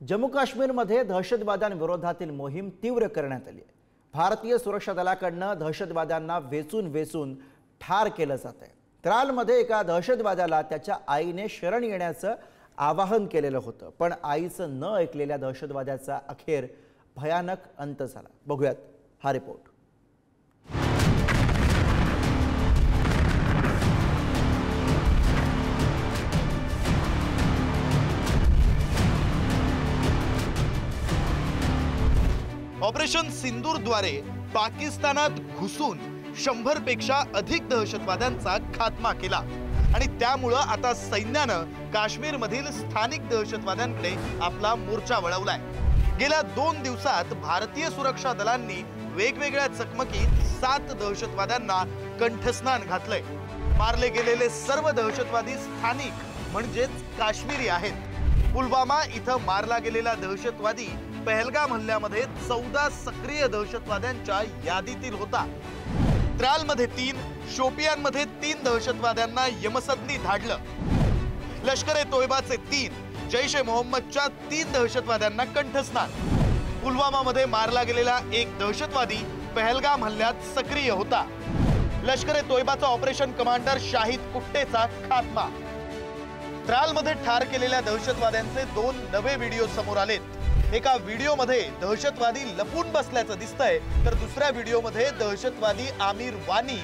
जम्मू काश्मीरमध्ये दहशतवाद्यांविरोधातील मोहीम तीव्र करण्यात आली आहे। भारतीय सुरक्षा दलाकडून दहशतवाद्यांना वेचून ठार केलं जात आहे। त्रालमध्ये एका दहशतवाद्याला त्याच्या आईने शरण येण्याचं आवाहन केलेलं होतं, पण आईचं न ऐकलेल्या दहशतवाद्याचा अखेर भयानक अंत झाला। बघूयात हा रिपोर्ट। ऑपरेशन सिंदूरद्वारे पाकिस्तानात घुसून 100 पेक्षा अधिक दहशतवाद्यांचा खात्मा केला आणि त्यामुळे आता सैन्यानं काश्मीरमधील स्थानिक दहशतवाद्यांकडे आपला मोर्चा वळवलाय। गेल्या 2 दिवसात भारतीय सुरक्षा दलांनी वेगवेगळ्या चकमकीत 7 दहशतवाद्यांना कंठस्नान घातलंय। मारले गेलेले सर्व दहशतवादी स्थानिक म्हणजेच काश्मीरी आहेत। पुलवामा इथं मारला गेलेला दहशतवादी पहलगाम हल्ल्यामध्ये 14 सक्रिय दहशतवाद्यांच्या यादीतील होता। त्रालमध्ये 3, शोपियानमध्ये 3 दहशतवाद्यांना यमसदनी धाडलं। लष्कर-ए-तोयबाचे 3, जैश-ए-मोहम्मदच्या 3 दहशतवाद्यांना कंठस्नान। पुलवामामध्ये मारला गेलेला एक दहशतवादी पहलगाम हल्ल्यात सक्रिय होता। लष्कर-ए-तोयबाचा ऑपरेशन कमांडर शाहिद कुट्टेचा खात्मा। त्रालमध्ये ठार केलेल्या दहशतवाद्यांचे 2 नवे व्हिडिओ समोर आलेत। एका व्हिडिओमध्ये दहशतवादी लपून बसल्याचं दिसतंय, तर दुसऱ्या व्हिडिओमध्ये दहशतवादी आमिर वानी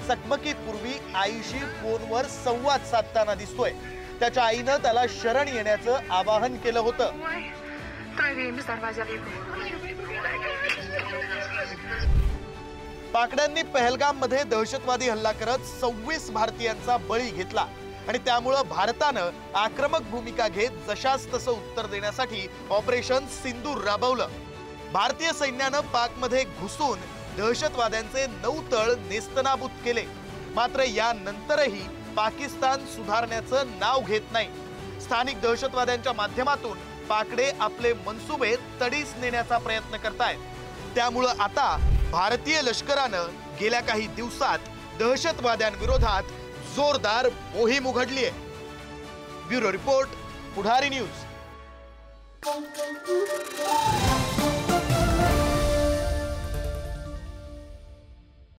चकमकीपूर्वी आईशी फोनवर संवाद साधताना दिसतोय। त्याच्या आईनं त्याला शरण येण्याचं आवाहन केलं होतं। पाकड्यांनी पहलगाममध्ये दहशतवादी हल्ला करत 26 भारतीयांचा बळी घेतला आणि त्यामुळे भारतानं आक्रमक भूमिका घेत जशास तसं उत्तर देण्यासाठी ऑपरेशन सिंदूर राबवलं। भारतीय सैन्यानं पाकमध्ये घुसून दहशतवाद्यांचे 9 तळ नेस्तनाबूत केले। मात्र यानंतरही पाकिस्तान सुधारण्याचं नाव घेत नाही। स्थानिक दहशतवाद्यांच्या माध्यमातून पाकडे आपले मनसुबे तडीस नेण्याचा प्रयत्न करतायत। त्यामुळे आता भारतीय लष्करानं गेल्या काही दिवसात दहशतवाद्यांविरोधात जोरदार मोहीम उघडली आहे। ब्युरो रिपोर्ट, पुढारी न्यूज।